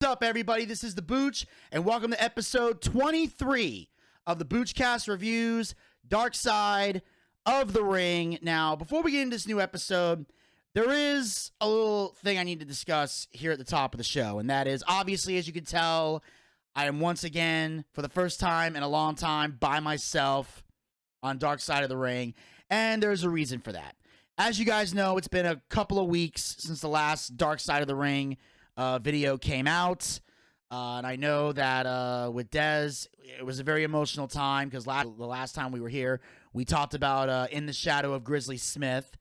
What's up, everybody? This is the Booch, and welcome to episode 23 of the Boochcast reviews Darkside of the Ring. Now, before we get into this new episode, there is a little thing I need to discuss here at the top of the show, and that is, obviously, as you can tell, I am once again, for the first time in a long time, by myself on Darkside of the Ring, and there's a reason for that. As you guys know, it's been a couple of weeks since the last Darkside of the Ring video came out, and I know that with Dez, it was a very emotional time because the last time we were here, we talked about In the Shadow of Grizzly Smith,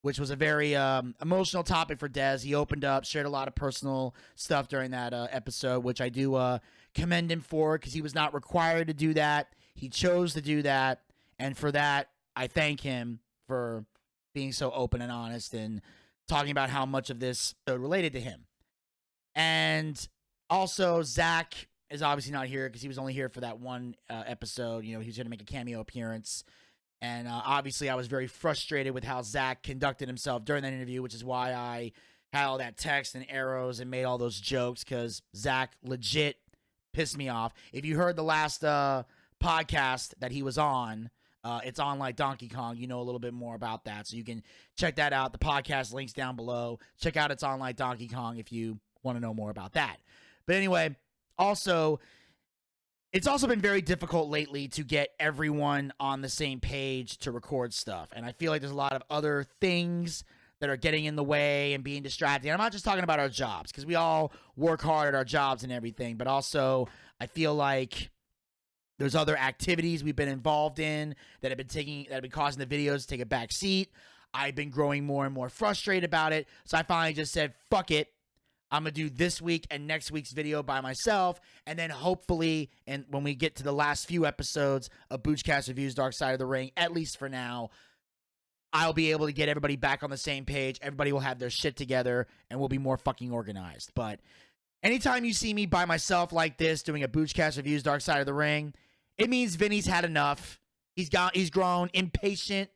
which was a very emotional topic for Dez. He opened up, shared a lot of personal stuff during that episode, which I do commend him for because he was not required to do that. He chose to do that, and for that, I thank him for being so open and honest and talking about how much of this related to him. And also, Zach is obviously not here because he was only here for that one episode. You know, he was going to make a cameo appearance. And obviously, I was very frustrated with how Zach conducted himself during that interview, which is why I had all that text and arrows and made all those jokes because Zach legit pissed me off. If you heard the last podcast that he was on, it's on like Donkey Kong. You know a little bit more about that. So you can check that out. The podcast link's down below. Check out It's On Like Donkey Kong if you want to know more about that. But anyway, also, it's also been very difficult lately to get everyone on the same page to record stuff. And I feel like there's a lot of other things that are getting in the way and being distracting. And I'm not just talking about our jobs, because we all work hard at our jobs and everything. But also, I feel like there's other activities we've been involved in that have been causing the videos to take a back seat. I've been growing more and more frustrated about it. So I finally just said, fuck it. I'm going to do this week and next week's video by myself, and then hopefully, and when we get to the last few episodes of Boochcast Reviews Darkside of the Ring, at least for now, I'll be able to get everybody back on the same page. Everybody will have their shit together, and we'll be more fucking organized. But anytime you see me by myself like this, doing a Boochcast Reviews Darkside of the Ring, it means Vinny's had enough. He's grown impatient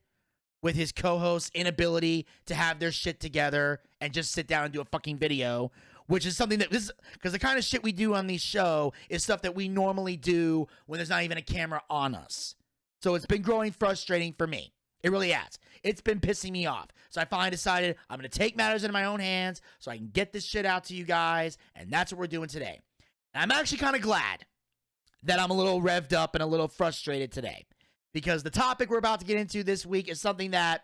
with his co-host's inability to have their shit together and just sit down and do a fucking video, which is something that because the kind of shit we do on these show is stuff that we normally do when there's not even a camera on us. So it's been growing frustrating for me. It really has. It's been pissing me off. So I finally decided I'm going to take matters into my own hands so I can get this shit out to you guys, and that's what we're doing today. And I'm actually kind of glad that I'm a little revved up and a little frustrated today, because the topic we're about to get into this week is something that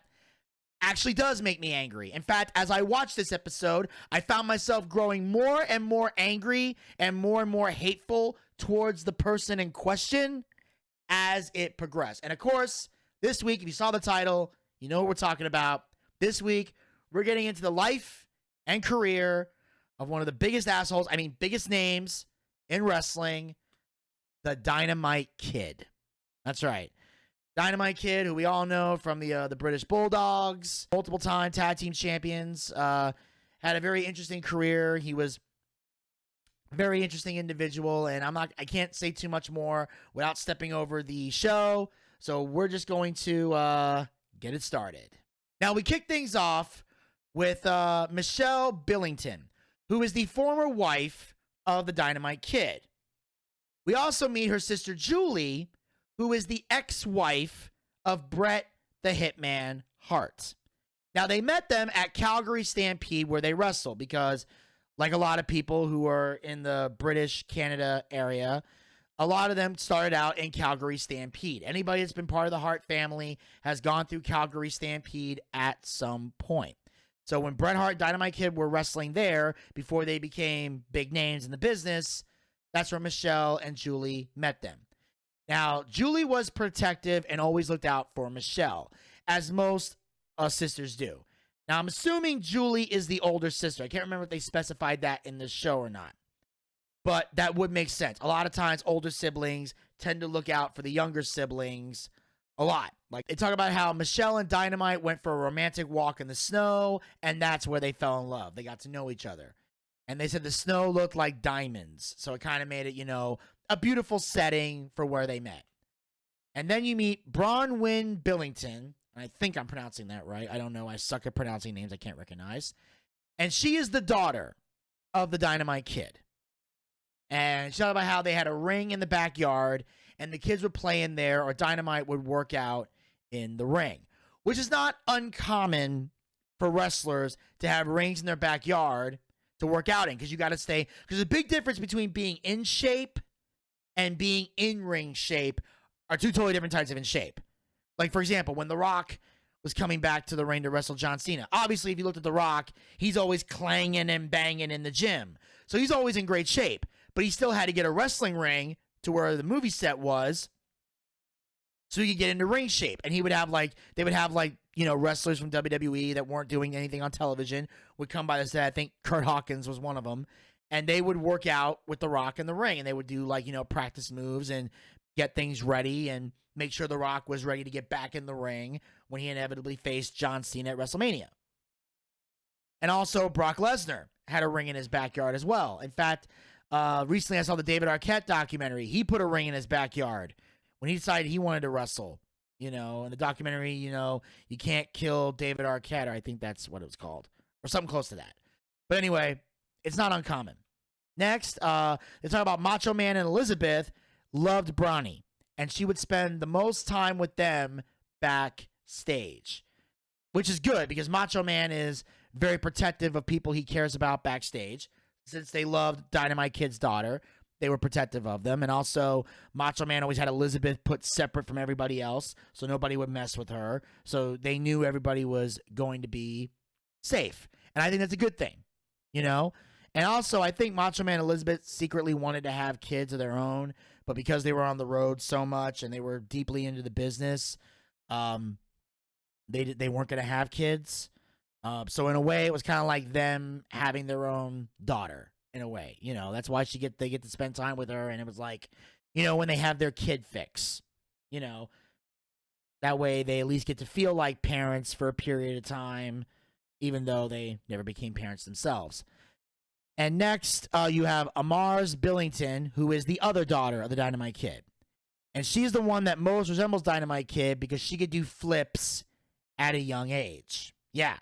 actually does make me angry. In fact, as I watched this episode, I found myself growing more and more angry and more hateful towards the person in question as it progressed. And of course, this week, if you saw the title, you know what we're talking about. This week, we're getting into the life and career of one of the biggest assholes, biggest names in wrestling, the Dynamite Kid. That's right. Dynamite Kid, who we all know from the British Bulldogs, multiple-time tag team champions, had a very interesting career. He was a very interesting individual, and I can't say too much more without stepping over the show. So we're just going to get it started. Now, we kick things off with Wwe Billington, who is the former wife of the Dynamite Kid. We also meet her sister Julie, who is the ex-wife of Bret the Hitman Hart. Now, they met them at Calgary Stampede where they wrestled because, like a lot of people who are in the British Canada area, a lot of them started out in Calgary Stampede. Anybody that's been part of the Hart family has gone through Calgary Stampede at some point. So when Bret Hart and Dynamite Kid were wrestling there before they became big names in the business, that's where Wwe and Julie met them. Now, Julie was protective and always looked out for Wwe, as most sisters do. Now, I'm assuming Julie is the older sister. I can't remember if they specified that in the show or not. But that would make sense. A lot of times, older siblings tend to look out for the younger siblings a lot. Like, they talk about how Wwe and Dynamite went for a romantic walk in the snow, and that's where they fell in love. They got to know each other. And they said the snow looked like diamonds. So it kind of made it, a beautiful setting for where they met. And then you meet Bronwyn Billington. And I think I'm pronouncing that right. I don't know. I suck at pronouncing names I can't recognize. And she is the daughter of the Dynamite Kid. And she talked about how they had a ring in the backyard and the kids would play in there, or Dynamite would work out in the ring, which is not uncommon for wrestlers to have rings in their backyard to work out in, because you got to stay. Because there's a big difference between being in shape and being in ring shape are two totally different types of in shape. Like, for example, when The Rock was coming back to the ring to wrestle John Cena, obviously, if you looked at The Rock, he's always clanging and banging in the gym. So he's always in great shape, but he still had to get a wrestling ring to where the movie set was so he could get into ring shape. And he would have they would have wrestlers from WWE that weren't doing anything on television would come by the set. I think Kurt Hawkins was one of them. And they would work out with The Rock in the ring. And they would do practice moves and get things ready and make sure The Rock was ready to get back in the ring when he inevitably faced John Cena at WrestleMania. And also Brock Lesnar had a ring in his backyard as well. In fact, recently I saw the David Arquette documentary. He put a ring in his backyard when he decided he wanted to wrestle. In the documentary, you can't kill David Arquette, or I think that's what it was called, or something close to that. But anyway, it's not uncommon. Next, they talk about Macho Man and Elizabeth loved Bronny, and she would spend the most time with them backstage, which is good because Macho Man is very protective of people he cares about backstage. Since they loved Dynamite Kid's daughter, they were protective of them. And also, Macho Man always had Elizabeth put separate from everybody else, so nobody would mess with her. So they knew everybody was going to be safe. And I think that's a good thing, And also, I think Macho Man and Elizabeth secretly wanted to have kids of their own, but because they were on the road so much and they were deeply into the business, they weren't going to have kids. So in a way, it was kind of like them having their own daughter. In a way, that's why they get to spend time with her, and it was like, when they have their kid fix, that way they at least get to feel like parents for a period of time, even though they never became parents themselves. And next, you have Amar's Billington, who is the other daughter of the Dynamite Kid, and she's the one that most resembles Dynamite Kid because she could do flips at a young age. Yeah,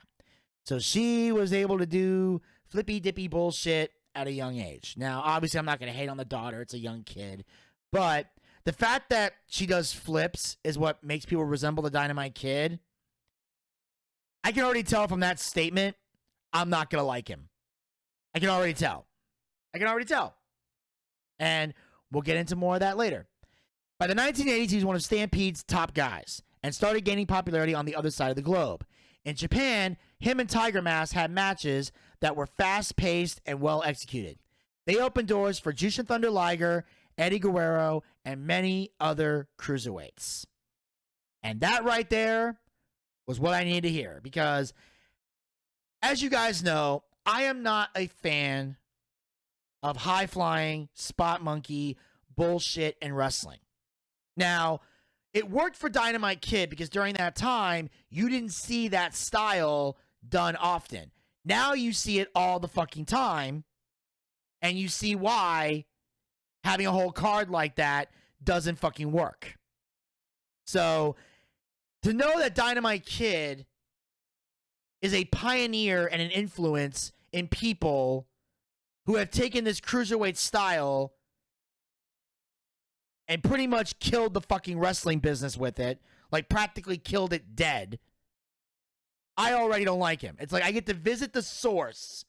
so she was able to do flippy dippy bullshit at a young age. Now, obviously, I'm not going to hate on the daughter. It's a young kid. But the fact that she does flips is what makes people resemble the Dynamite Kid. I can already tell from that statement, I'm not going to like him. I can already tell. And we'll get into more of that later. By the 1980s, he was one of Stampede's top guys and started gaining popularity on the other side of the globe. In Japan, him and Tiger Mask had matches that were fast-paced and well-executed. They opened doors for Jushin Thunder Liger, Eddie Guerrero, and many other cruiserweights. And that right there was what I needed to hear because, as you guys know, I am not a fan of high-flying, spot monkey bullshit in wrestling. Now, it worked for Dynamite Kid because during that time, you didn't see that style done often. Now you see it all the fucking time, and you see why having a whole card like that doesn't fucking work. So, to know that Dynamite Kid is a pioneer and an influence in people who have taken this cruiserweight style and pretty much killed the fucking wrestling business with it, like practically killed it dead, I already don't like him. It's like I get to visit the source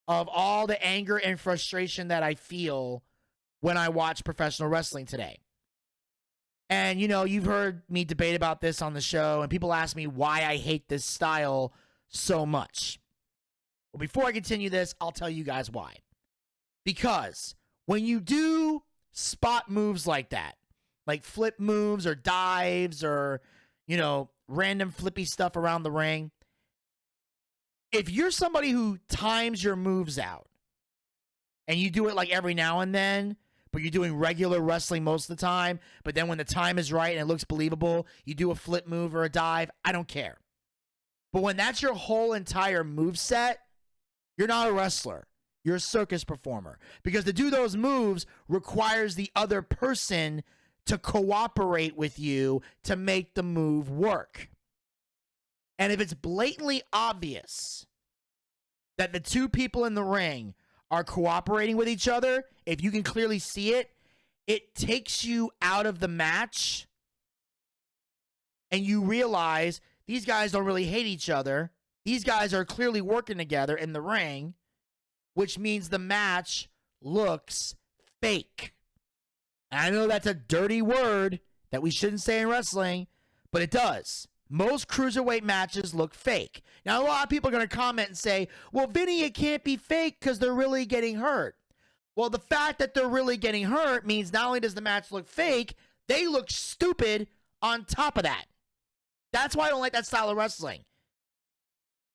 of all the anger and frustration that I feel when I watch professional wrestling today. And, you've heard me debate about this on the show, and people ask me why I hate this style so much. Well, before I continue this, I'll tell you guys why. Because when you do spot moves like that, like flip moves or dives or, random flippy stuff around the ring, if you're somebody who times your moves out and you do it like every now and then, but you're doing regular wrestling most of the time, but then when the time is right and it looks believable, you do a flip move or a dive, I don't care. But when that's your whole entire move set, you're not a wrestler. You're a circus performer. Because to do those moves requires the other person to cooperate with you to make the move work. And if it's blatantly obvious that the two people in the ring are cooperating with each other if you can clearly see it, it takes you out of the match and you realize these guys don't really hate each other. These guys are clearly working together in the ring, which means the match looks fake. And I know that's a dirty word that we shouldn't say in wrestling, but it does. Most cruiserweight matches look fake. Now, a lot of people are going to comment and say, well, Vinny, it can't be fake because they're really getting hurt. Well, the fact that they're really getting hurt means not only does the match look fake, they look stupid on top of that. That's why I don't like that style of wrestling.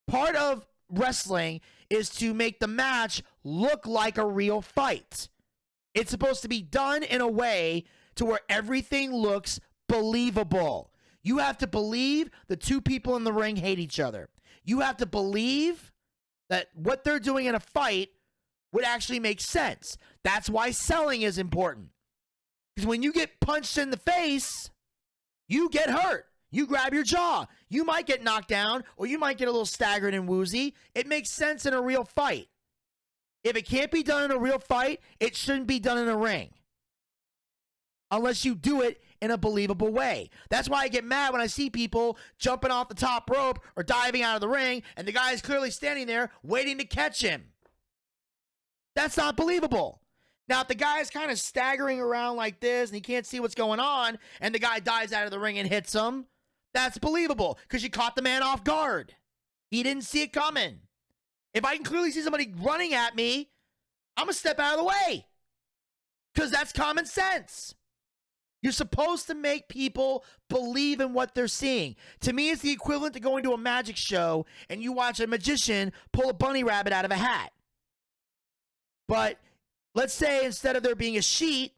Part of wrestling is to make the match look like a real fight. It's supposed to be done in a way to where everything looks believable. You have to believe the two people in the ring hate each other. You have to believe that what they're doing in a fight would actually make sense. That's why selling is important. Because when you get punched in the face, you get hurt. You grab your jaw. You might get knocked down, or you might get a little staggered and woozy. It makes sense in a real fight. If it can't be done in a real fight, it shouldn't be done in a ring. Unless you do it in a believable way. That's why I get mad when I see people jumping off the top rope or diving out of the ring, and the guy is clearly standing there waiting to catch him. That's not believable. Now, if the guy is kind of staggering around like this and he can't see what's going on, and the guy dives out of the ring and hits him, that's believable because you caught the man off guard. He didn't see it coming. If I can clearly see somebody running at me, I'm going to step out of the way because that's common sense. You're supposed to make people believe in what they're seeing. To me, it's the equivalent to going to a magic show and you watch a magician pull a bunny rabbit out of a hat. But let's say instead of there being a sheet,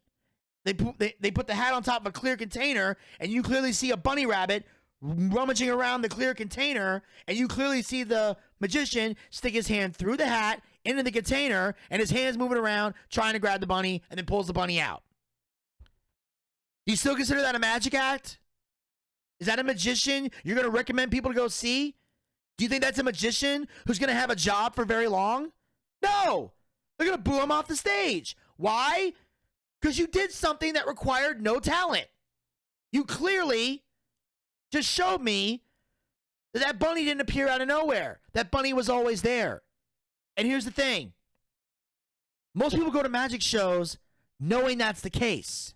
they put the hat on top of a clear container and you clearly see a bunny rabbit rummaging around the clear container, and you clearly see the magician stick his hand through the hat into the container, and his hand's moving around trying to grab the bunny, and then pulls the bunny out. Do you still consider that a magic act? Is that a magician you're going to recommend people to go see? Do you think that's a magician who's going to have a job for very long? No! They're going to boo him off the stage. Why? Because you did something that required no talent. You clearly just showed me that that bunny didn't appear out of nowhere. That bunny was always there. And here's the thing. Most people go to magic shows knowing that's the case.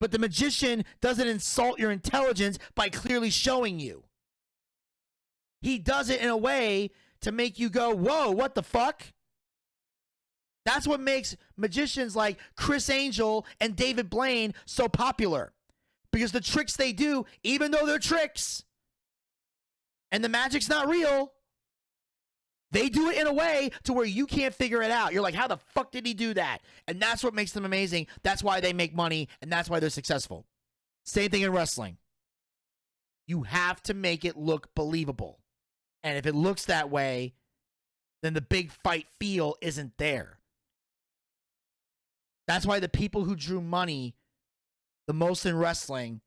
But the magician doesn't insult your intelligence by clearly showing you. He does it in a way to make you go, whoa, what the fuck? That's what makes magicians like Chris Angel and David Blaine so popular. Because the tricks they do, even though they're tricks, and the magic's not real, they do it in a way to where you can't figure it out. You're like, how the fuck did he do that? And that's what makes them amazing. That's why they make money, and that's why they're successful. Same thing in wrestling. You have to make it look believable. And if it looks that way, then the big fight feel isn't there. That's why the people who drew money the most in wrestling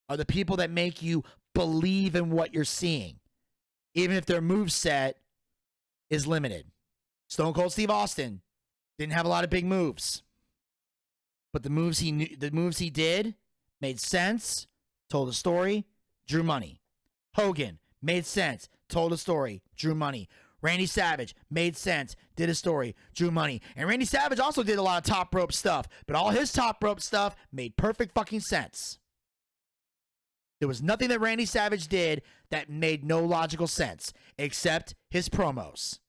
are the people that make you believe in what you're seeing, even if their moveset is limited. Stone Cold Steve Austin didn't have a lot of big moves, but the moves he did made sense, told a story, drew money. Hogan made sense, told a story, drew money. Randy Savage made sense, did a story, drew money. And Randy Savage also did a lot of top rope stuff, but all his top rope stuff made perfect fucking sense. There was nothing that Randy Savage did that made no logical sense, except his promos.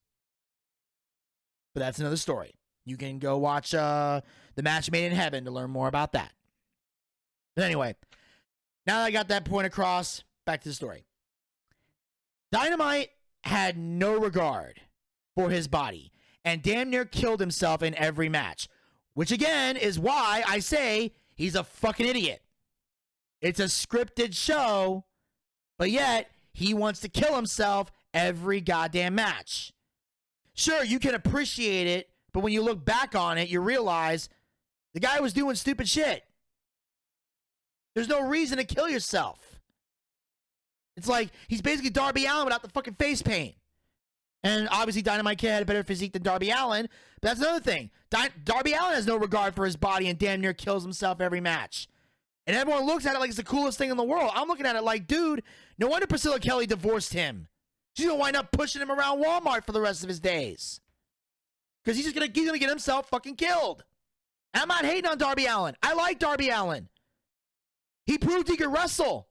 But that's another story. You can go watch The Match Made in Heaven to learn more about that. But anyway, now that I got that point across, back to the story. Dynamite had no regard for his body and damn near killed himself in every match, which again is why I say he's a fucking idiot. It's a scripted show, but yet he wants to kill himself every goddamn match. Sure, you can appreciate it, but when you look back on it, you realize the guy was doing stupid shit. There's no reason to kill yourself. It's like he's basically Darby Allin without the fucking face paint. And obviously, Dynamite Kid had a better physique than Darby Allin. But that's another thing. Darby Allin has no regard for his body and damn near kills himself every match. And everyone looks at it like it's the coolest thing in the world. I'm looking at it like, dude, no wonder Priscilla Kelly divorced him. She's going to wind up pushing him around Walmart for the rest of his days. Because he's gonna get himself fucking killed. I'm not hating on Darby Allin. I like Darby Allin. He proved he could wrestle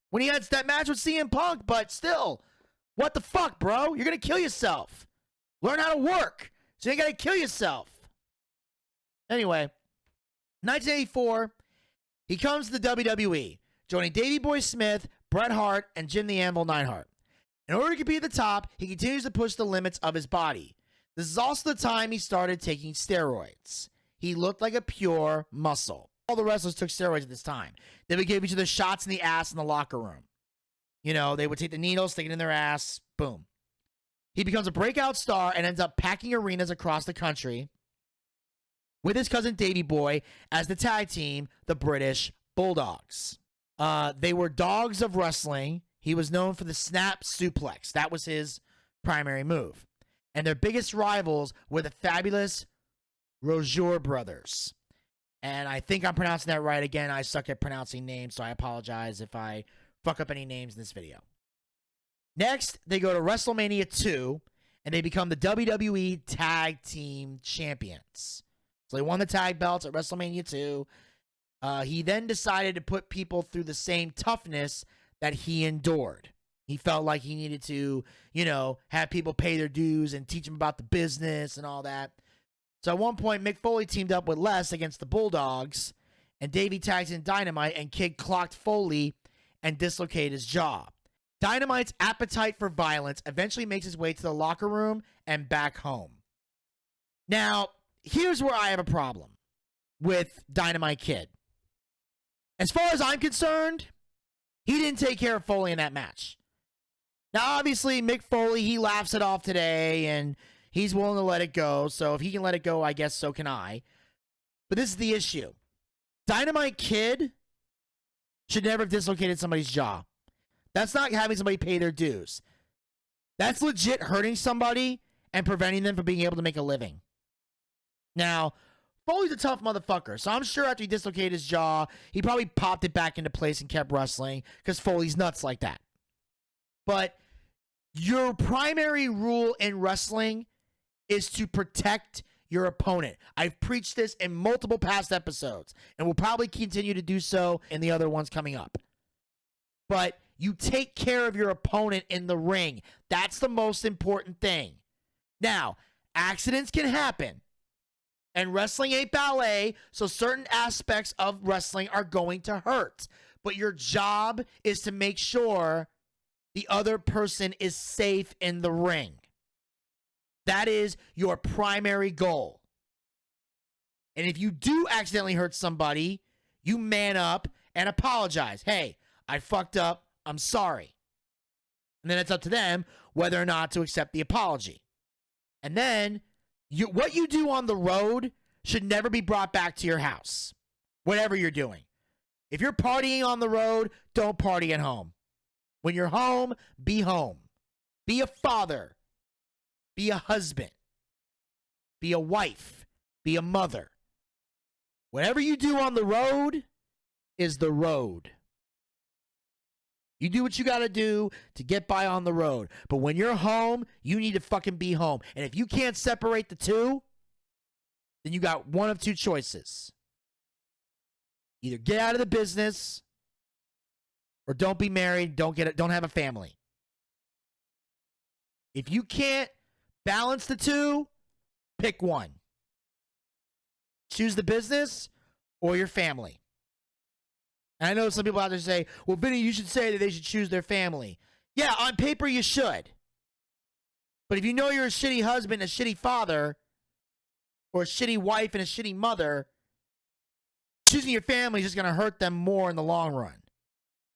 when he had that match with CM Punk, but still, what the fuck, bro? You're going to kill yourself. Learn how to work, so you ain't got to kill yourself. Anyway, 1984, he comes to the WWE, joining Davey Boy Smith, Bret Hart, and Jim the Anvil Neidhart. In order to compete at the top, he continues to push the limits of his body. This is also the time he started taking steroids. He looked like a pure muscle. All the wrestlers took steroids at this time. They would give each other shots in the ass in the locker room. You know, they would take the needle, stick it in their ass, boom. He becomes a breakout star and ends up packing arenas across the country with his cousin Davey Boy as the tag team, the British Bulldogs. They were dogs of wrestling. He was known for the snap suplex. That was his primary move. And their biggest rivals were the fabulous Rozier brothers. And I think I'm pronouncing that right. Again, I suck at pronouncing names, so I apologize if I fuck up any names in this video. Next, they go to WrestleMania 2, and they become the WWE Tag Team Champions. So they won the tag belts at WrestleMania 2. He then decided to put people through the same toughness that he endured. He felt like he needed to, you know, have people pay their dues and teach them about the business and all that. So at one point, Mick Foley teamed up with Les against the Bulldogs, and Davey tags in Dynamite, and Kid clocked Foley and dislocated his jaw. Dynamite's appetite for violence eventually makes his way to the locker room and back home. Now, here's where I have a problem with Dynamite Kid. As far as I'm concerned, he didn't take care of Foley in that match. Now, obviously, Mick Foley, he laughs it off today, and he's willing to let it go, so if he can let it go, I guess so can I. But this is the issue. Dynamite Kid should never have dislocated somebody's jaw. That's not having somebody pay their dues. That's legit hurting somebody and preventing them from being able to make a living. Now, Foley's a tough motherfucker, so I'm sure after he dislocated his jaw, he probably popped it back into place and kept wrestling, because Foley's nuts like that. But your primary rule in wrestling is to protect your opponent. I've preached this in multiple past episodes, and will probably continue to do so in the other ones coming up. But you take care of your opponent in the ring. That's the most important thing. Now, accidents can happen, and wrestling ain't ballet, so certain aspects of wrestling are going to hurt. But your job is to make sure the other person is safe in the ring. That is your primary goal. And if you do accidentally hurt somebody, you man up and apologize. Hey, I fucked up. I'm sorry. And then it's up to them whether or not to accept the apology. And then what you do on the road should never be brought back to your house, whatever you're doing. If you're partying on the road, don't party at home. When you're home, be home. Be a father. Be a husband. Be a wife. Be a mother. Whatever you do on the road is the road. You do what you got to do to get by on the road. But when you're home, you need to fucking be home. And if you can't separate the two, then you got one of two choices. Either get out of the business or don't be married, don't have a family. If you can't balance the two, pick one. Choose the business or your family. And I know some people out there say, well, Vinny, you should say that they should choose their family. Yeah, on paper you should. But if you know you're a shitty husband, a shitty father, or a shitty wife and a shitty mother, choosing your family is just going to hurt them more in the long run.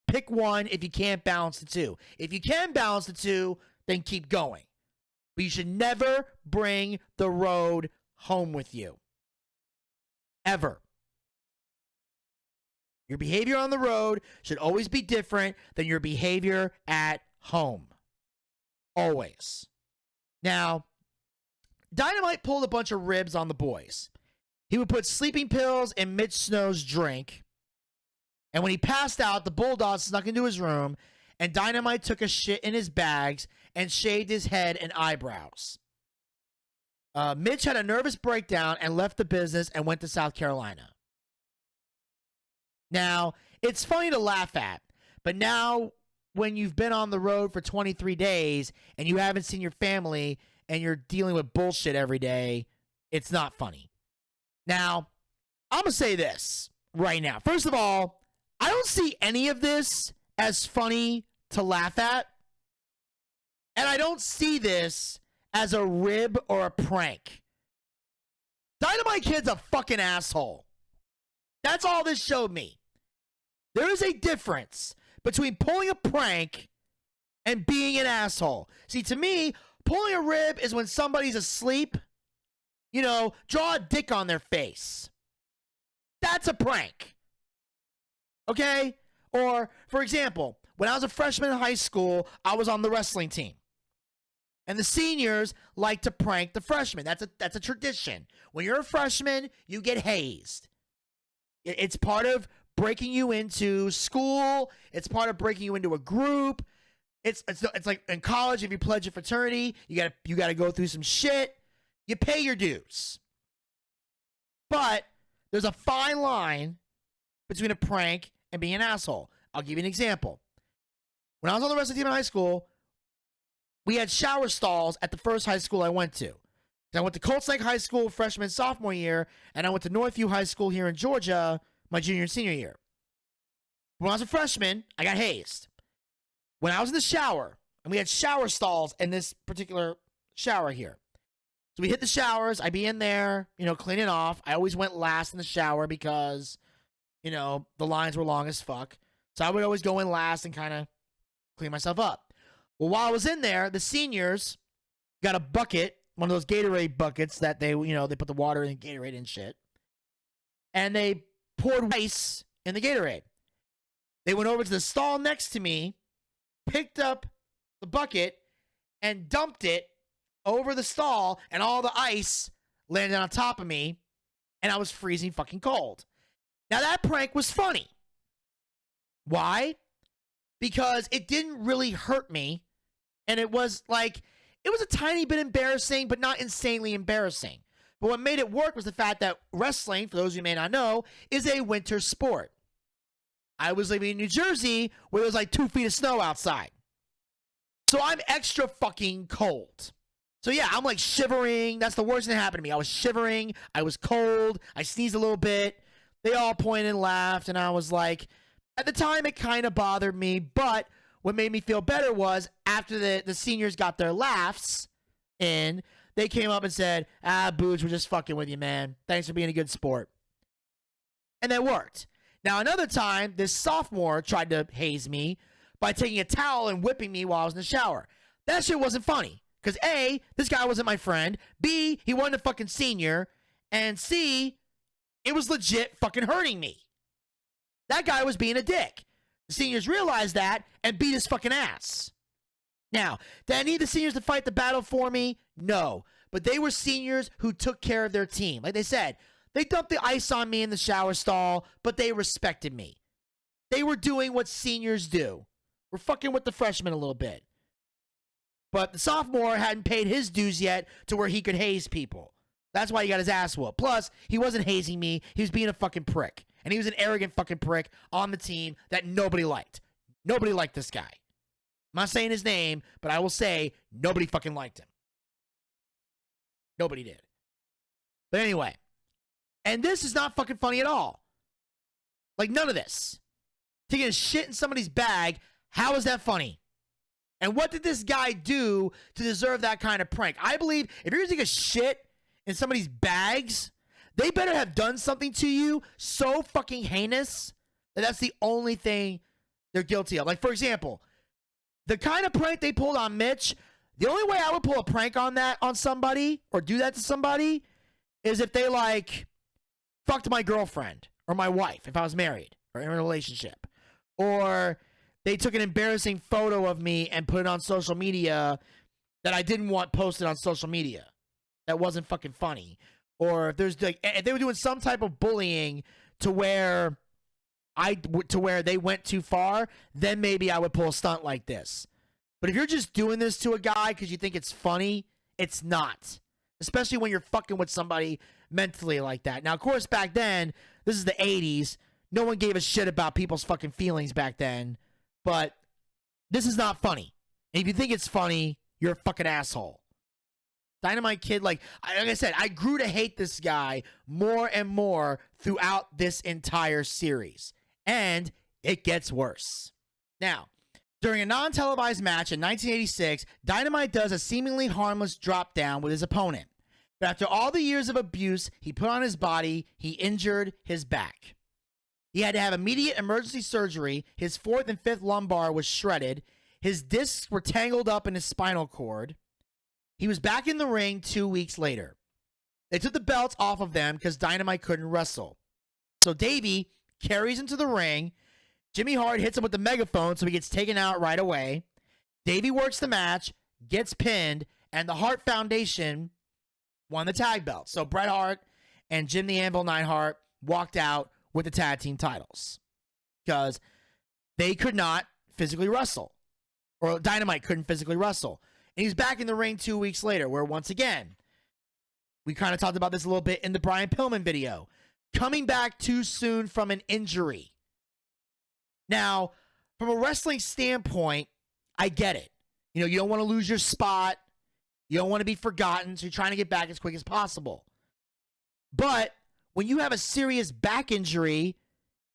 Pick one if you can't balance the two. If you can balance the two, then keep going. But you should never bring the road home with you. Ever. Your behavior on the road should always be different than your behavior at home. Always. Now, Dynamite pulled a bunch of ribs on the boys. He would put sleeping pills in Mitch Snow's drink. And when he passed out, the Bulldogs snuck into his room, and Dynamite took a shit in his bags and shaved his head and eyebrows. Mitch had a nervous breakdown and left the business and went to South Carolina. Now, it's funny to laugh at, but now when you've been on the road for 23 days and you haven't seen your family and you're dealing with bullshit every day, it's not funny. Now, I'm going to say this right now. First of all, I don't see any of this as funny to laugh at. And I don't see this as a rib or a prank. Dynamite Kid's a fucking asshole. That's all this showed me. There is a difference between pulling a prank and being an asshole. See, to me, pulling a rib is when somebody's asleep, you know, draw a dick on their face. That's a prank. Okay? Or, for example, when I was a freshman in high school, I was on the wrestling team. And the seniors like to prank the freshmen. That's a tradition. When you're a freshman, you get hazed. It's part of breaking you into school. It's part of breaking you into a group. It's like in college, if you pledge a fraternity, you gotta go through some shit. You pay your dues. But there's a fine line between a prank and being an asshole. I'll give you an example. When I was on the wrestling team in high school, we had shower stalls at the first high school I went to. I went to Colts Lake High School freshman sophomore year, and I went to Northview High School here in Georgia my junior and senior year. When I was a freshman, I got hazed. When I was in the shower, and we had shower stalls in this particular shower here. So we hit the showers. I'd be in there, you know, cleaning off. I always went last in the shower because, you know, the lines were long as fuck. So I would always go in last and kind of clean myself up. Well, while I was in there, the seniors got a bucket, one of those Gatorade buckets that they put the water in Gatorade and shit. And they poured ice in the Gatorade. They went over to the stall next to me, picked up the bucket, and dumped it over the stall, and all the ice landed on top of me, and I was freezing fucking cold. Now, that prank was funny. Why? Because it didn't really hurt me, and it was a tiny bit embarrassing, but not insanely embarrassing. But what made it work was the fact that wrestling, for those who may not know, is a winter sport. I was living in New Jersey where there was like 2 feet of snow outside. So I'm extra fucking cold. So yeah, I'm like shivering. That's the worst thing that happened to me. I was shivering. I was cold. I sneezed a little bit. They all pointed and laughed. And I was like, at the time, it kind of bothered me. But what made me feel better was after the seniors got their laughs in, they came up and said, Booch, we're just fucking with you, man. Thanks for being a good sport. And that worked. Now, another time, this sophomore tried to haze me by taking a towel and whipping me while I was in the shower. That shit wasn't funny. Because A, this guy wasn't my friend. B, he wasn't a fucking senior. And C, it was legit fucking hurting me. That guy was being a dick. The seniors realized that and beat his fucking ass. Now, did I need the seniors to fight the battle for me? No. But they were seniors who took care of their team. Like they said, they dumped the ice on me in the shower stall, but they respected me. They were doing what seniors do. We're fucking with the freshmen a little bit. But the sophomore hadn't paid his dues yet to where he could haze people. That's why he got his ass whooped. Plus, he wasn't hazing me. He was being a fucking prick. And he was an arrogant fucking prick on the team that nobody liked. Nobody liked this guy. I'm not saying his name, but I will say nobody fucking liked him. Nobody did. But anyway. And this is not fucking funny at all. Like, none of this. Taking a shit in somebody's bag, how is that funny? And what did this guy do to deserve that kind of prank? I believe if you're going to take a shit in somebody's bags, they better have done something to you so fucking heinous that that's the only thing they're guilty of. Like, for example, the kind of prank they pulled on Mitch, the only way I would pull a prank on that on somebody or do that to somebody is if they, like, fucked my girlfriend or my wife if I was married or in a relationship. Or they took an embarrassing photo of me and put it on social media that I didn't want posted on social media that wasn't fucking funny. Or if there's like, if they were doing some type of bullying to where they went too far, then maybe I would pull a stunt like this. But if you're just doing this to a guy because you think it's funny, it's not. Especially when you're fucking with somebody mentally like that. Now, of course, back then, this is the 80s. No one gave a shit about people's fucking feelings back then. But this is not funny. And if you think it's funny, you're a fucking asshole. Dynamite Kid, like I said, I grew to hate this guy more and more throughout this entire series. And it gets worse. Now, during a non-televised match in 1986, Dynamite does a seemingly harmless drop down with his opponent. But after all the years of abuse he put on his body, he injured his back. He had to have immediate emergency surgery. His fourth and fifth lumbar was shredded. His discs were tangled up in his spinal cord. He was back in the ring 2 weeks later. They took the belts off of them because Dynamite couldn't wrestle. So Davey carries him to the ring. Jimmy Hart hits him with the megaphone so he gets taken out right away. Davey works the match, gets pinned, and the Hart Foundation won the tag belt. So Bret Hart and Jim the Anvil Neidhart walked out with the tag team titles because they could not physically wrestle, or Dynamite couldn't physically wrestle. And he's back in the ring 2 weeks later, where once again, we kind of talked about this a little bit in the Brian Pillman video, coming back too soon from an injury. Now, from a wrestling standpoint, I get it. You know, you don't want to lose your spot. You don't want to be forgotten, so you're trying to get back as quick as possible. But when you have a serious back injury,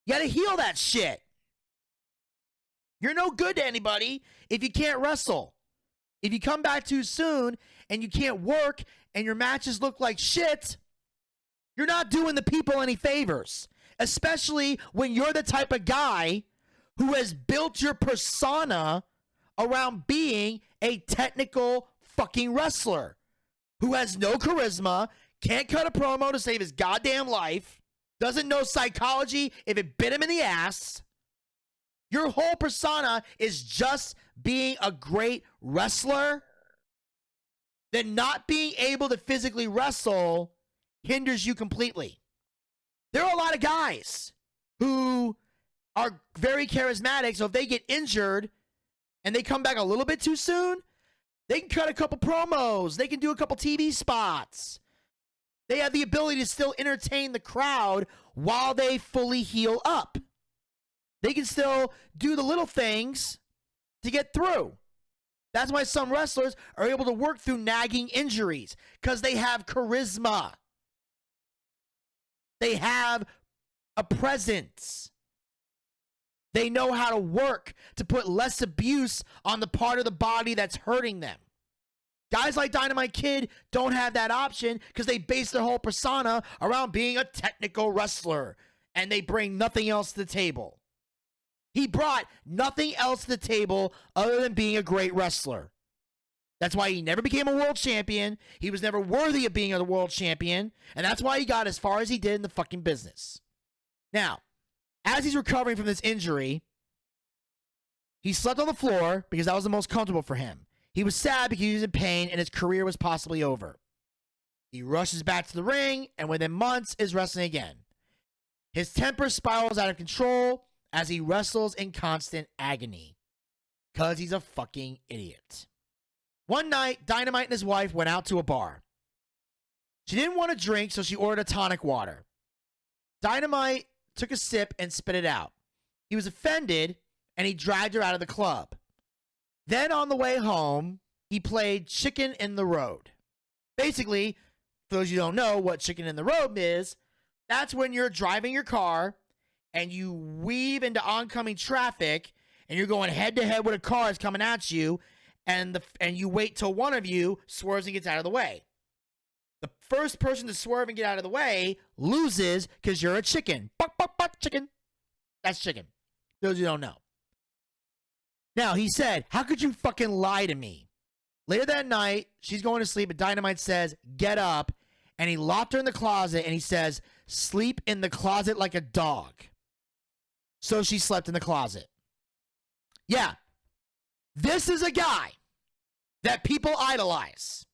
you got to heal that shit. You're no good to anybody if you can't wrestle. If you come back too soon and you can't work and your matches look like shit, you're not doing the people any favors. Especially when you're the type of guy who has built your persona around being a technical fucking wrestler who has no charisma, can't cut a promo to save his goddamn life, doesn't know psychology if it bit him in the ass. Your whole persona is just being a great wrestler. Then not being able to physically wrestle hinders you completely. There are a lot of guys who are very charismatic, so if they get injured and they come back a little bit too soon, they can cut a couple promos. They can do a couple TV spots. They have the ability to still entertain the crowd while they fully heal up. They can still do the little things to get through. That's why some wrestlers are able to work through nagging injuries, because they have charisma. They have a presence. They know how to work to put less abuse on the part of the body that's hurting them. Guys like Dynamite Kid don't have that option because they base their whole persona around being a technical wrestler, and they bring nothing else to the table. He brought nothing else to the table other than being a great wrestler. That's why he never became a world champion. He was never worthy of being a world champion, and that's why he got as far as he did in the fucking business. Now, as he's recovering from this injury, he slept on the floor because that was the most comfortable for him. He was sad because he was in pain and his career was possibly over. He rushes back to the ring and within months is wrestling again. His temper spirals out of control as he wrestles in constant agony because he's a fucking idiot. One night, Dynamite and his wife went out to a bar. She didn't want to drink, so she ordered a tonic water. Dynamite took a sip and spit it out. He was offended and he dragged her out of the club. Then on the way home, he played Chicken in the Road. Basically, for those of you who don't know what Chicken in the Road is, that's when you're driving your car and you weave into oncoming traffic and you're going head to head with a car that's coming at you, and you wait till one of you swerves and gets out of the way. The first person to swerve and get out of the way loses because you're a chicken. Buck, buck, buck, chicken. That's chicken. Those of you who don't know. Now, he said, how could you fucking lie to me? Later that night, she's going to sleep, and Dynamite says, get up. And he locked her in the closet, and he says, sleep in the closet like a dog. So she slept in the closet. Yeah. This is a guy that people idolize.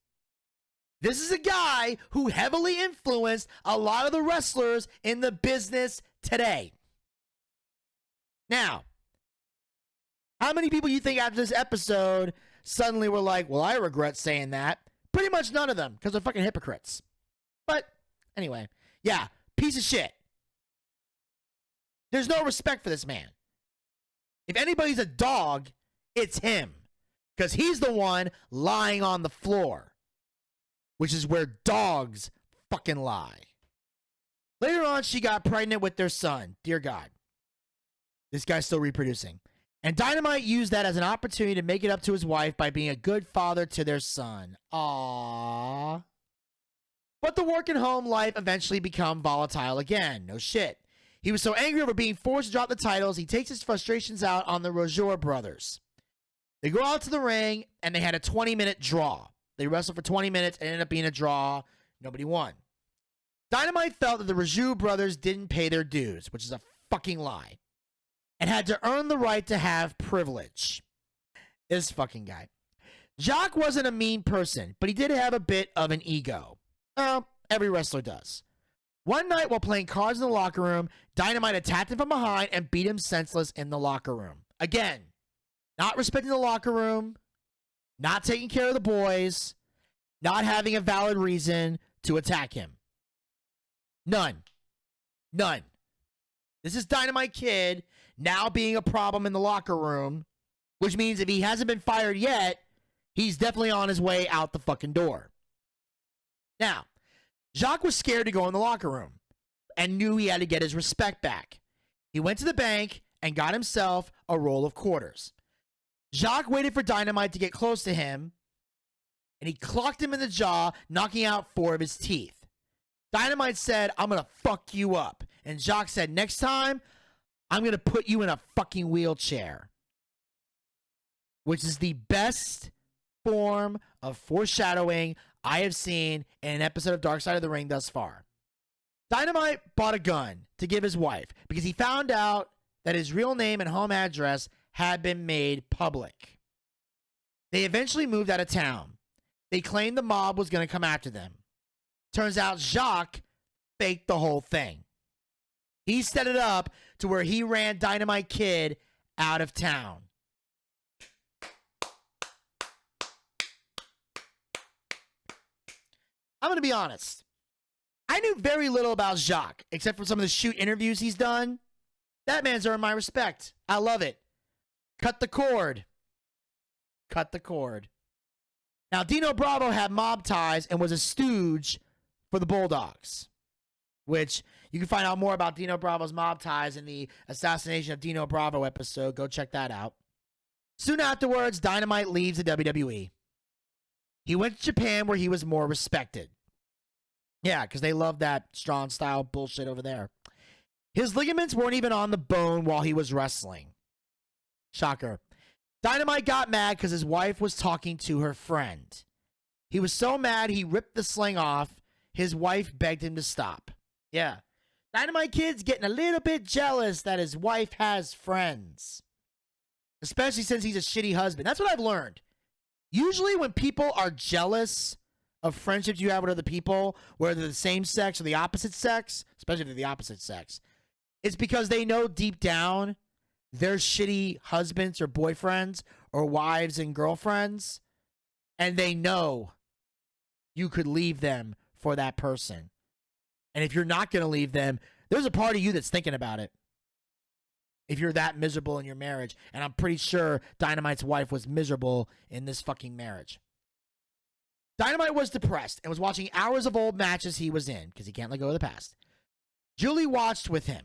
This is a guy who heavily influenced a lot of the wrestlers in the business today. Now, how many people you think after this episode suddenly were like, well, I regret saying that? Pretty much none of them, because they're fucking hypocrites. But anyway, yeah, piece of shit. There's no respect for this man. If anybody's a dog, it's him. Because he's the one lying on the floor. Which is where dogs fucking lie. Later on, she got pregnant with their son. Dear God. This guy's still reproducing. And Dynamite used that as an opportunity to make it up to his wife by being a good father to their son. Aww. But the work and home life eventually become volatile again. No shit. He was so angry over being forced to drop the titles, he takes his frustrations out on the Rozier brothers. They go out to the ring, and they had a 20-minute draw. They wrestled for 20 minutes and ended up being a draw. Nobody won. Dynamite felt that the Rozier brothers didn't pay their dues, which is a fucking lie, and had to earn the right to have privilege. This fucking guy. Jock wasn't a mean person, but he did have a bit of an ego. Every wrestler does. One night while playing cards in the locker room, Dynamite attacked him from behind and beat him senseless in the locker room. Again, not respecting the locker room, not taking care of the boys, not having a valid reason to attack him. None. This is Dynamite Kid now being a problem in the locker room, which means if he hasn't been fired yet, he's definitely on his way out the fucking door. Now, Jacques was scared to go in the locker room and knew he had to get his respect back. He went to the bank and got himself a roll of quarters. Jacques waited for Dynamite to get close to him, and he clocked him in the jaw, knocking out 4 of his teeth. Dynamite said, I'm going to fuck you up. And Jacques said, next time, I'm going to put you in a fucking wheelchair. Which is the best form of foreshadowing I have seen in an episode of Darkside of the Ring thus far. Dynamite bought a gun to give his wife because he found out that his real name and home address had been made public. They eventually moved out of town. They claimed the mob was going to come after them. Turns out Jacques faked the whole thing. He set it up to where he ran Dynamite Kid out of town. I'm going to be honest. I knew very little about Jacques, except for some of the shoot interviews he's done. That man's earned my respect. I love it. Cut the cord. Cut the cord. Now, Dino Bravo had mob ties and was a stooge for the Bulldogs, which you can find out more about Dino Bravo's mob ties in the Assassination of Dino Bravo episode. Go check that out. Soon afterwards, Dynamite leaves the WWE. He went to Japan where he was more respected. Yeah, because they love that strong style bullshit over there. His ligaments weren't even on the bone while he was wrestling. Shocker. Dynamite got mad because his wife was talking to her friend. He was so mad he ripped the sling off. His wife begged him to stop. Yeah. Dynamite Kid's getting a little bit jealous that his wife has friends. Especially since he's a shitty husband. That's what I've learned. Usually when people are jealous of friendships you have with other people, whether they're the same sex or the opposite sex, especially if they're the opposite sex, it's because they know deep down they're shitty husbands or boyfriends or wives and girlfriends, and they know you could leave them for that person. And if you're not going to leave them, there's a part of you that's thinking about it. If you're that miserable in your marriage, and I'm pretty sure Dynamite's wife was miserable in this fucking marriage. Dynamite was depressed and was watching hours of old matches he was in, because he can't let go of the past. Julie watched with him.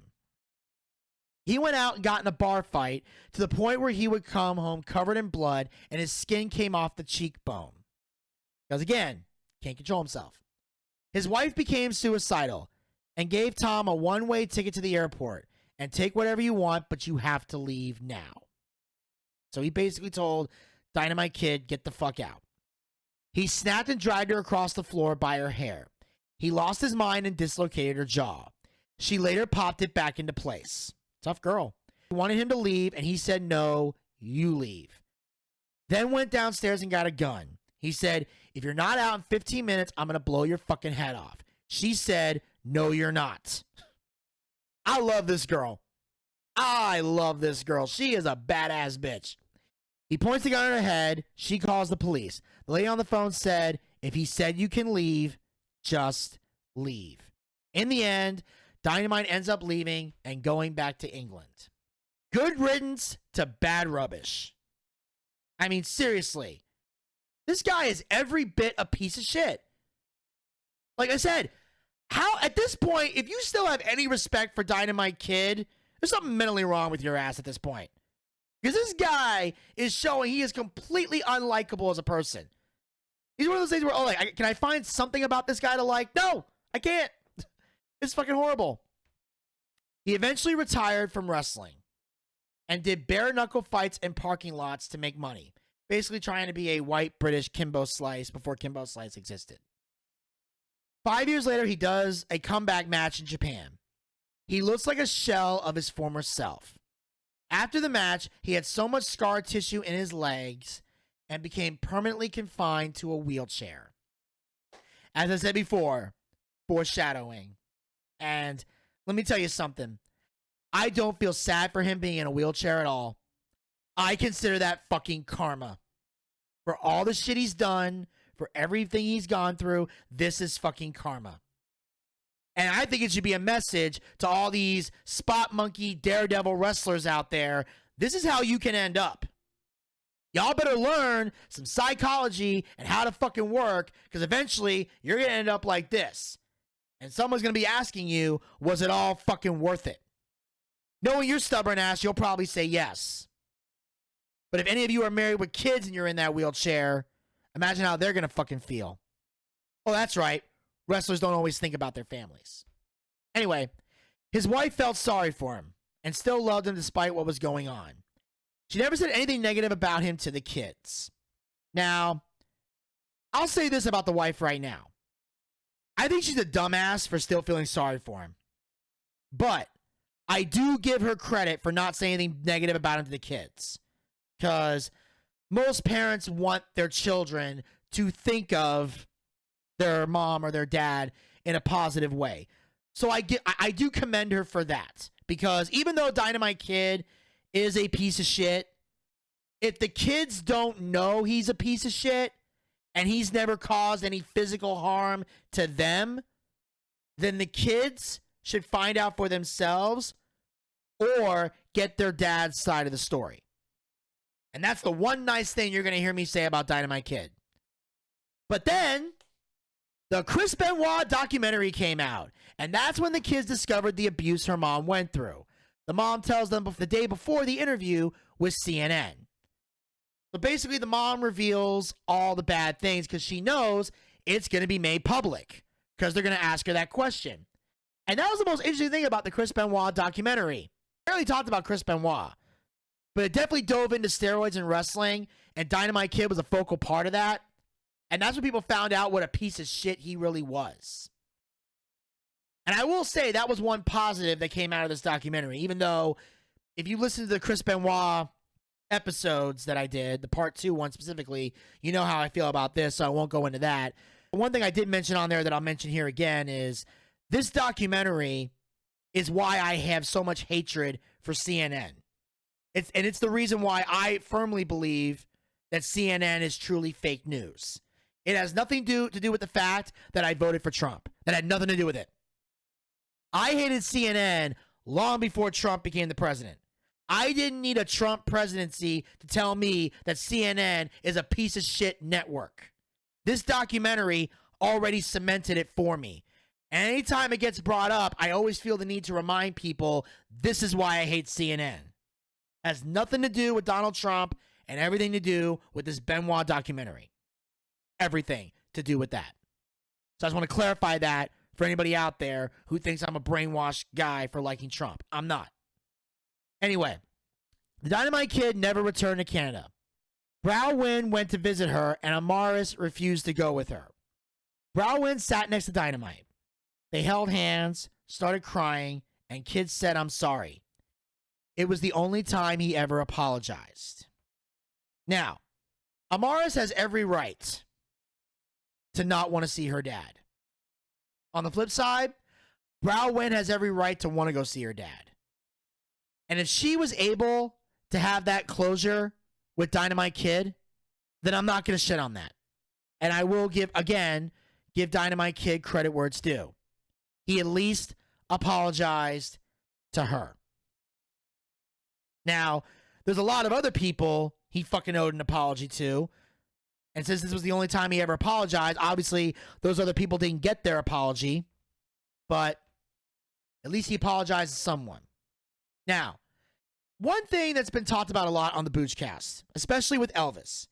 He went out and got in a bar fight to the point where he would come home covered in blood and his skin came off the cheekbone. Because again, can't control himself. His wife became suicidal and gave Tom a one-way ticket to the airport and take whatever you want, but you have to leave now. So he basically told Dynamite Kid, get the fuck out. He snapped and dragged her across the floor by her hair. He lost his mind and dislocated her jaw. She later popped it back into place. Tough girl. He wanted him to leave, and he said, no, you leave. then went downstairs and got a gun. He said, if you're not out in 15 minutes, I'm going to blow your fucking head off. She said, no, you're not. I love this girl. I love this girl. She is a badass bitch. He points the gun at her head. She calls the police. The lady on the phone said, if he said you can leave, just leave. In the end, Dynamite ends up leaving and going back to England. Good riddance to bad rubbish. I mean, seriously. This guy is every bit a piece of shit. Like I said, how at this point, if you still have any respect for Dynamite Kid, there's something mentally wrong with your ass at this point. Because this guy is showing he is completely unlikable as a person. He's one of those things where, oh, like, can I find something about this guy to like? No, I can't. It's fucking horrible. He eventually retired from wrestling and did bare knuckle fights in parking lots to make money. Basically trying to be a white British Kimbo Slice before Kimbo Slice existed. 5 years later, he does a comeback match in Japan. He looks like a shell of his former self. After the match, he had so much scar tissue in his legs and became permanently confined to a wheelchair. As I said before, foreshadowing. And let me tell you something. I don't feel sad for him being in a wheelchair at all. I consider that fucking karma. For all the shit he's done, for everything he's gone through, this is fucking karma. And I think it should be a message to all these spot monkey daredevil wrestlers out there. This is how you can end up. Y'all better learn some psychology and how to fucking work, because eventually you're going to end up like this. And someone's going to be asking you, was it all fucking worth it? Knowing your stubborn ass, you'll probably say yes. But if any of you are married with kids and you're in that wheelchair, imagine how they're going to fucking feel. Oh, that's right. Wrestlers don't always think about their families. Anyway, his wife felt sorry for him and still loved him despite what was going on. She never said anything negative about him to the kids. Now, I'll say this about the wife right now. I think she's a dumbass for still feeling sorry for him. But I do give her credit for not saying anything negative about him to the kids. Because most parents want their children to think of their mom or their dad in a positive way. So I do commend her for that. Because even though Dynamite Kid is a piece of shit, if the kids don't know he's a piece of shit and he's never caused any physical harm to them, then the kids should find out for themselves or get their dad's side of the story. And that's the one nice thing you're going to hear me say about Dynamite Kid. But then the Chris Benoit documentary came out, and that's when the kids discovered the abuse her mom went through. The mom tells them the day before the interview with CNN. So basically, the mom reveals all the bad things because she knows it's going to be made public because they're going to ask her that question. And that was the most interesting thing about the Chris Benoit documentary. I barely talked about Chris Benoit, but it definitely dove into steroids and wrestling, and Dynamite Kid was a focal part of that. And that's when people found out what a piece of shit he really was. And I will say that was one positive that came out of this documentary, even though if you listen to the Chris Benoit episodes that I did, the part 2 one specifically, you know how I feel about this, so I won't go into that. One thing I did mention on there that I'll mention here again is this documentary is why I have so much hatred for CNN. It's the reason why I firmly believe that CNN is truly fake news. It has nothing to do with the fact that I voted for Trump. That had nothing to do with it. I hated CNN long before Trump became the president. I didn't need a Trump presidency to tell me that CNN is a piece of shit network. This documentary already cemented it for me. And anytime it gets brought up, I always feel the need to remind people this is why I hate CNN. It has nothing to do with Donald Trump and everything to do with this Benoit documentary. Everything to do with that. So I just want to clarify that for anybody out there who thinks I'm a brainwashed guy for liking Trump. I'm not. Anyway, the Dynamite Kid never returned to Canada. Bronwyn went to visit her, and Amaris refused to go with her. Bronwyn sat next to Dynamite. They held hands, started crying, and Kid said, "I'm sorry." It was the only time he ever apologized. Now, Amaris has every right to not want to see her dad. On the flip side, Bronwyn has every right to want to go see her dad. And if she was able to have that closure with Dynamite Kid, then I'm not going to shit on that. And I will give Dynamite Kid credit where it's due. He at least apologized to her. Now, there's a lot of other people he fucking owed an apology to. And since this was the only time he ever apologized, obviously those other people didn't get their apology. But at least he apologized to someone. Now, one thing that's been talked about a lot on the Boochcast, especially with Elvis,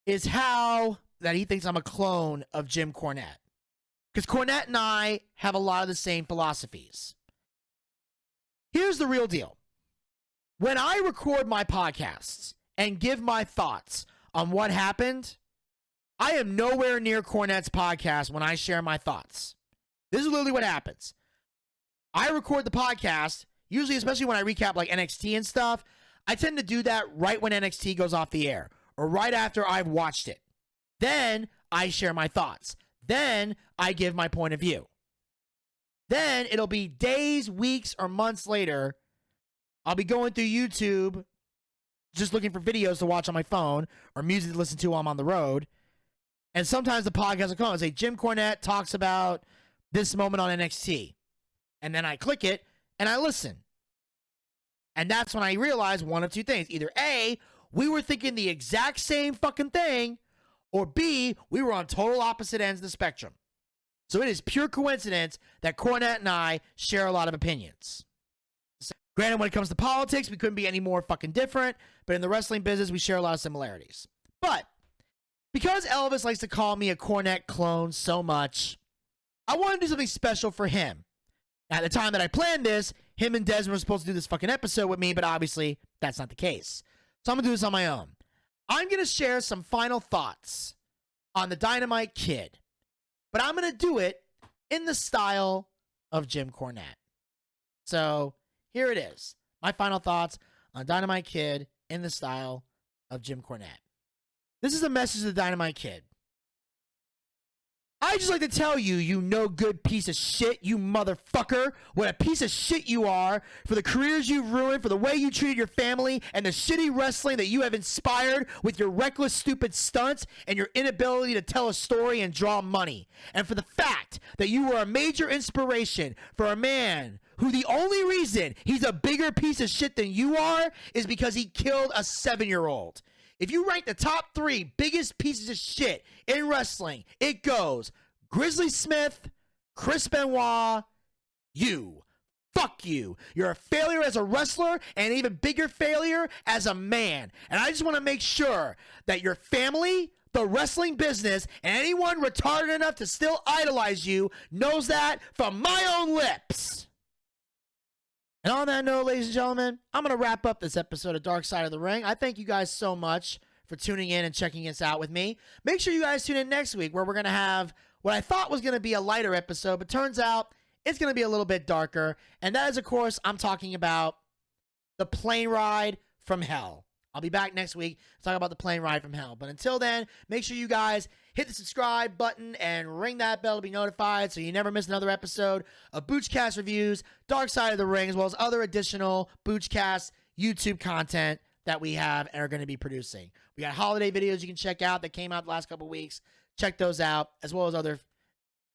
is how that he thinks I'm a clone of Jim Cornette. Because Cornette and I have a lot of the same philosophies. Here's the real deal. When I record my podcasts and give my thoughts on what happened, I am nowhere near Cornette's podcast when I share my thoughts. This is literally what happens. I record the podcast, usually especially when I recap like NXT and stuff, I tend to do that right when NXT goes off the air or right after I've watched it. Then I share my thoughts. Then I give my point of view. Then it'll be days, weeks, or months later, I'll be going through YouTube just looking for videos to watch on my phone or music to listen to while I'm on the road. And sometimes the podcast will come and say, Jim Cornette talks about this moment on NXT. And then I click it and I listen. And that's when I realize one of two things. Either A, we were thinking the exact same fucking thing, or B, we were on total opposite ends of the spectrum. So it is pure coincidence that Cornette and I share a lot of opinions. Granted, when it comes to politics, we couldn't be any more fucking different, but in the wrestling business, we share a lot of similarities. But because Elvis likes to call me a Cornette clone so much, I want to do something special for him. At the time that I planned this, him and Desmond were supposed to do this fucking episode with me, but obviously that's not the case. So I'm going to do this on my own. I'm going to share some final thoughts on the Dynamite Kid, but I'm going to do it in the style of Jim Cornette. So here it is. My final thoughts on Dynamite Kid in the style of Jim Cornette. This is a message to the Dynamite Kid. I just like to tell you, you no good piece of shit, you motherfucker, what a piece of shit you are for the careers you've ruined, for the way you treated your family, and the shitty wrestling that you have inspired with your reckless, stupid stunts and your inability to tell a story and draw money. And for the fact that you were a major inspiration for a man who the only reason he's a bigger piece of shit than you are is because he killed a 7-year-old. If you rank the top 3 biggest pieces of shit in wrestling, it goes Grizzly Smith, Chris Benoit, you. Fuck you. You're a failure as a wrestler and an even bigger failure as a man. And I just want to make sure that your family, the wrestling business, and anyone retarded enough to still idolize you knows that from my own lips. And on that note, ladies and gentlemen, I'm going to wrap up this episode of Darkside of the Ring. I thank you guys so much for tuning in and checking us out with me. Make sure you guys tune in next week where we're going to have what I thought was going to be a lighter episode, but turns out it's going to be a little bit darker. And that is, of course, I'm talking about the plane ride from hell. I'll be back next week to talk about the plane ride from hell. But until then, make sure you guys hit the subscribe button and ring that bell to be notified so you never miss another episode of Boochcast Reviews, Darkside of the Ring, as well as other additional Boochcast YouTube content that we have and are going to be producing. We got holiday videos you can check out that came out the last couple weeks. Check those out, as well as other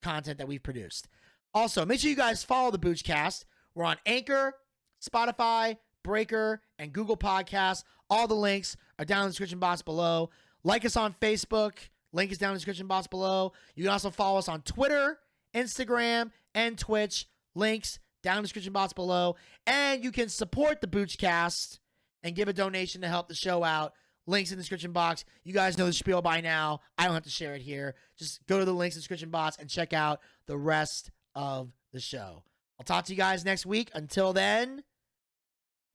content that we've produced. Also, make sure you guys follow the Boochcast. We're on Anchor, Spotify, Breaker, and Google Podcasts. All the links are down in the description box below. Like us on Facebook. Link is down in the description box below. You can also follow us on Twitter, Instagram, and Twitch. Links down in the description box below. And you can support the Boochcast and give a donation to help the show out. Links in the description box. You guys know the spiel by now. I don't have to share it here. Just go to the links in the description box and check out the rest of the show. I'll talk to you guys next week. Until then,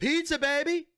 pizza, baby!